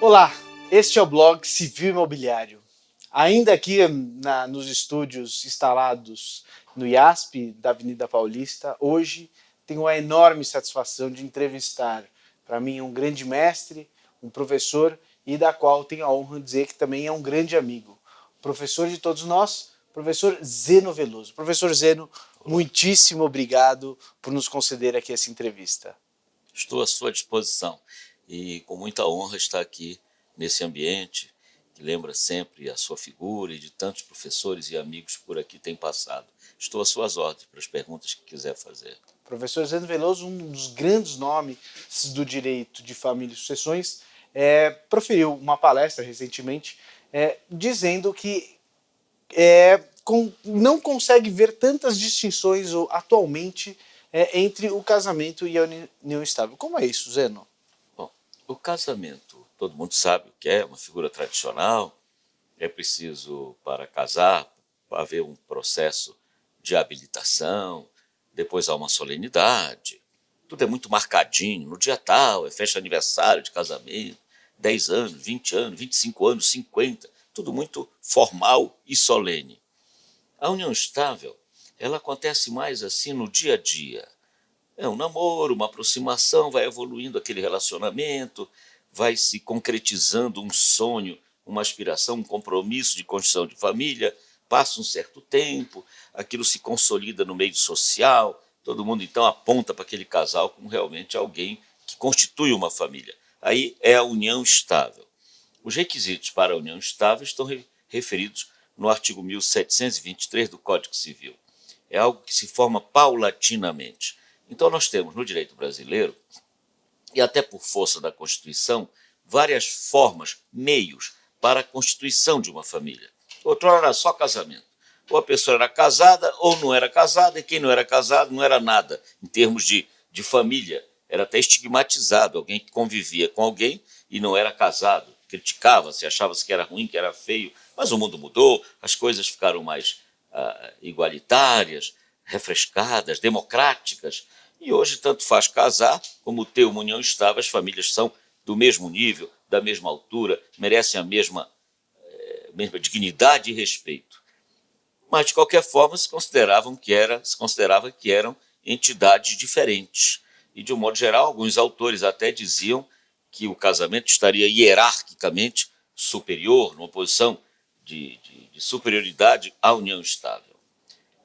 Olá, este é o blog Civil Imobiliário. Ainda aqui nos estúdios instalados no IASP da Avenida Paulista, hoje tenho a enorme satisfação de entrevistar, para mim, um grande mestre, um professor e da qual tenho a honra de dizer que também é um grande amigo. Professor de todos nós, professor Zeno Veloso. Professor Zeno, muitíssimo obrigado por nos conceder aqui essa entrevista. Estou à sua disposição e com muita honra estar aqui nesse ambiente que lembra sempre a sua figura e de tantos professores e amigos por aqui têm passado. Estou às suas ordens para as perguntas que quiser fazer. Professor Zeno Veloso, um dos grandes nomes do direito de família e sucessões, proferiu uma palestra recentemente dizendo que não consegue ver tantas distinções atualmente entre o casamento e a união estável. Como é isso, Zeno? Bom, o casamento, todo mundo sabe o que é, uma figura tradicional. É preciso, para casar, haver um processo de habilitação, depois há uma solenidade. Tudo é muito marcadinho. No dia tal, é festa de aniversário de casamento, 10 anos, 20 anos, 25 anos, 50, tudo muito formal e solene. A união estável, ela acontece mais assim no dia a dia. É um namoro, uma aproximação, vai evoluindo aquele relacionamento, vai se concretizando um sonho, uma aspiração, um compromisso de construção de família, passa um certo tempo, aquilo se consolida no meio social, todo mundo então aponta para aquele casal como realmente alguém que constitui uma família. Aí é a união estável. Os requisitos para a união estável estão referidos no artigo 1723 do Código Civil. É algo que se forma paulatinamente. Então nós temos no direito brasileiro, e até por força da Constituição, várias formas, meios para a constituição de uma família. Outrora era só casamento. Ou a pessoa era casada ou não era casada, e quem não era casado não era nada, em termos de família. Era até estigmatizado, alguém que convivia com alguém e não era casado. Criticava-se, achava-se que era ruim, que era feio. Mas o mundo mudou, as coisas ficaram mais igualitárias, refrescadas, democráticas. E hoje tanto faz casar como ter uma união estável, as famílias são do mesmo nível, da mesma altura, merecem a mesma dignidade e respeito. Mas, de qualquer forma, se considerava que eram entidades diferentes. E, de um modo geral, alguns autores até diziam que o casamento estaria hierarquicamente superior, numa posição de superioridade à união estável.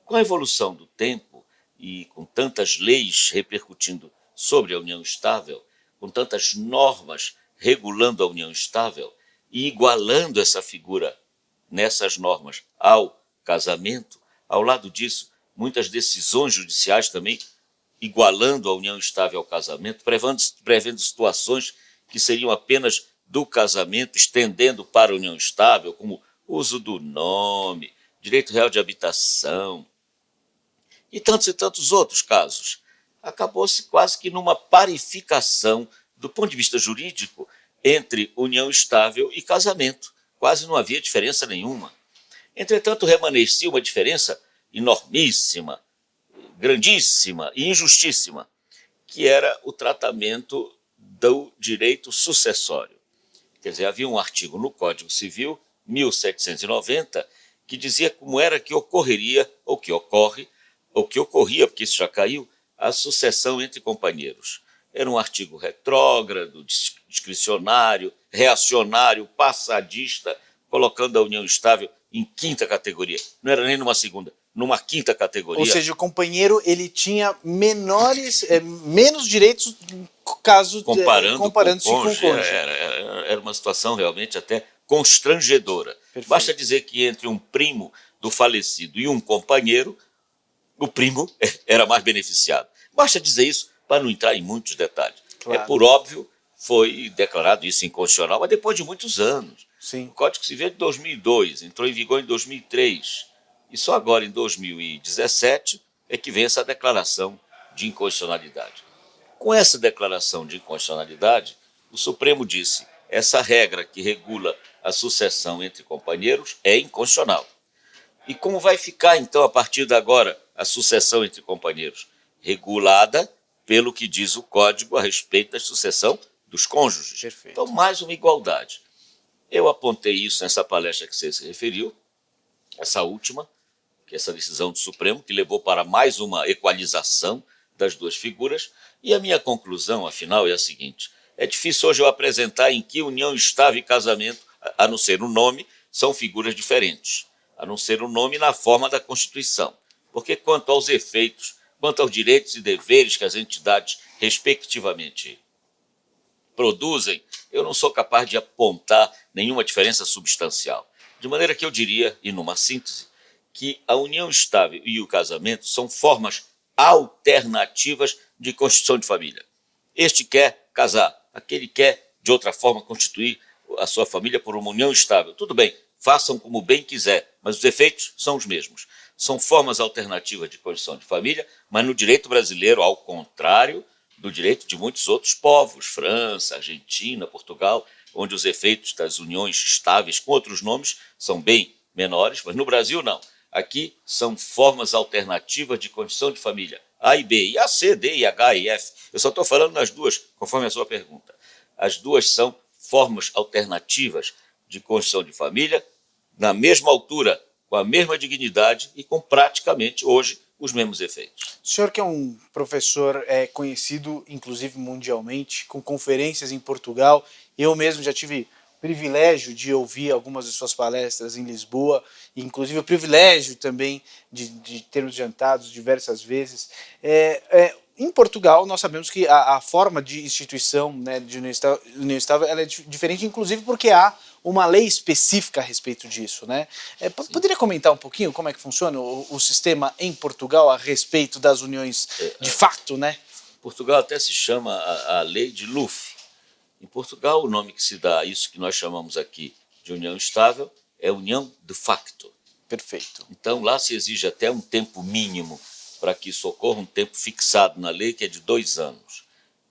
Com a evolução do tempo e com tantas leis repercutindo sobre a união estável, com tantas normas regulando a união estável e igualando essa figura nessas normas ao casamento, ao lado disso, muitas decisões judiciais também igualando a união estável ao casamento, prevendo situações que seriam apenas do casamento, estendendo para a união estável, como uso do nome, direito real de habitação e tantos outros casos. Acabou-se quase que numa parificação do ponto de vista jurídico entre união estável e casamento. Quase não havia diferença nenhuma. Entretanto, remanescia uma diferença enormíssima, grandíssima e injustíssima, que era o tratamento do direito sucessório. Quer dizer, havia um artigo no Código Civil, 1790, que dizia como era que ocorreria, ou que ocorre, ou que ocorria, porque isso já caiu, a sucessão entre companheiros. Era um artigo retrógrado, discricionário, reacionário, passadista, colocando a união estável em quinta categoria. Não era nem numa segunda, numa quinta categoria. Ou seja, o companheiro ele tinha menos direitos caso comparando-se com o cônjuge. Era uma situação realmente até constrangedora. Perfeito. Basta dizer que entre um primo do falecido e um companheiro, o primo era mais beneficiado. Basta dizer isso para não entrar em muitos detalhes. Claro. Por óbvio, foi declarado isso inconstitucional, mas depois de muitos anos. Sim. O Código Civil é de 2002, entrou em vigor em 2003. E só agora, em 2017, é que vem essa declaração de inconstitucionalidade. Com essa declaração de inconstitucionalidade, o Supremo disse: essa regra que regula a sucessão entre companheiros é inconstitucional. E como vai ficar, então, a partir de agora, a sucessão entre companheiros? Regulada pelo que diz o Código a respeito da sucessão dos cônjuges. Perfeito. Então, mais uma igualdade. Eu apontei isso nessa palestra que você se referiu, essa última, que é essa decisão do Supremo, que levou para mais uma equalização das duas figuras. E a minha conclusão, afinal, é a seguinte: é difícil hoje eu apresentar em que união estável e casamento, a não ser o nome, são figuras diferentes, a não ser o nome na forma da Constituição. Porque quanto aos efeitos, quanto aos direitos e deveres que as entidades, respectivamente, produzem, eu não sou capaz de apontar nenhuma diferença substancial. De maneira que eu diria, e numa síntese, que a união estável e o casamento são formas alternativas de constituição de família. Este quer casar, aquele quer, de outra forma, constituir a sua família por uma união estável. Tudo bem, façam como bem quiser, mas os efeitos são os mesmos. São formas alternativas de constituição de família, mas no direito brasileiro, ao contrário do direito de muitos outros povos, França, Argentina, Portugal, onde os efeitos das uniões estáveis com outros nomes são bem menores, mas no Brasil não. Aqui são formas alternativas de constituição de família, A e B, e A, C, D, e H e F. Eu só estou falando nas duas, conforme a sua pergunta. As duas são formas alternativas de constituição de família, na mesma altura, com a mesma dignidade e com praticamente, hoje, os mesmos efeitos. O senhor que é um professor conhecido, inclusive mundialmente, com conferências em Portugal, eu mesmo já tive o privilégio de ouvir algumas de suas palestras em Lisboa, e inclusive o privilégio também de termos jantado diversas vezes. Em Portugal, nós sabemos que a forma de instituição, né, de união estável ela é diferente, inclusive porque há uma lei específica a respeito disso, né? Poderia comentar um pouquinho como é que funciona o sistema em Portugal a respeito das uniões de facto, né? Portugal até se chama a lei de Luff. Em Portugal, o nome que se dá a isso que nós chamamos aqui de união estável é união de facto. Perfeito. Então, lá se exige até um tempo mínimo para que isso ocorra, um tempo fixado na lei, que é de 2 anos.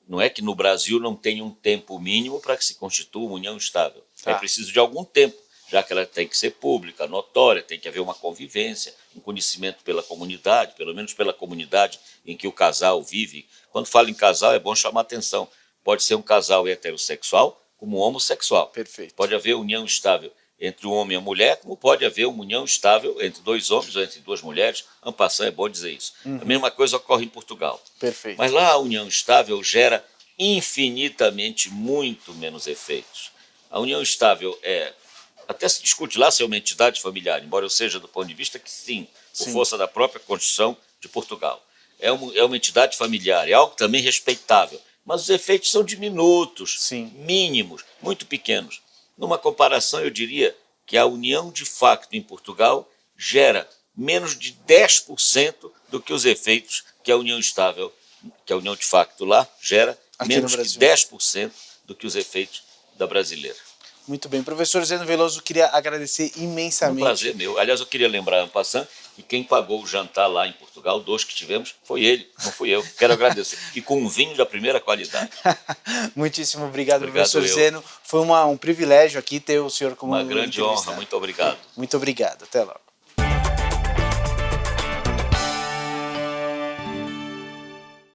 Não é que no Brasil não tenha um tempo mínimo para que se constitua uma união estável. É preciso de algum tempo, já que ela tem que ser pública, notória, tem que haver uma convivência, um conhecimento pela comunidade, pelo menos pela comunidade em que o casal vive. Quando falo em casal, é bom chamar atenção. Pode ser um casal heterossexual como homossexual. Perfeito. Pode haver união estável entre um homem e a mulher, como pode haver uma união estável entre 2 homens ou entre 2 mulheres. En passant, é bom dizer isso. A mesma coisa ocorre em Portugal. Perfeito. Mas lá a união estável gera infinitamente muito menos efeitos. A união estável até se discute lá se é uma entidade familiar, embora eu seja do ponto de vista que sim, por força da própria Constituição de Portugal. É uma entidade familiar, é algo também respeitável, mas os efeitos são diminutos, mínimos, muito pequenos. Numa comparação, eu diria que a união de facto em Portugal gera menos de 10% do que os efeitos que a união estável, que a união de facto lá gera, aqui menos que 10% do que os efeitos da brasileira. Muito bem. Professor Zeno Veloso, queria agradecer imensamente. Um prazer meu. Aliás, eu queria lembrar, en passant, que quem pagou o jantar lá em Portugal, 2 que tivemos, foi ele, não fui eu. Quero agradecer. E com um vinho da primeira qualidade. Muitíssimo obrigado, Obrigado professor Zeno. Foi um privilégio aqui ter o senhor como uma grande honra. Muito obrigado. Muito obrigado. Até logo.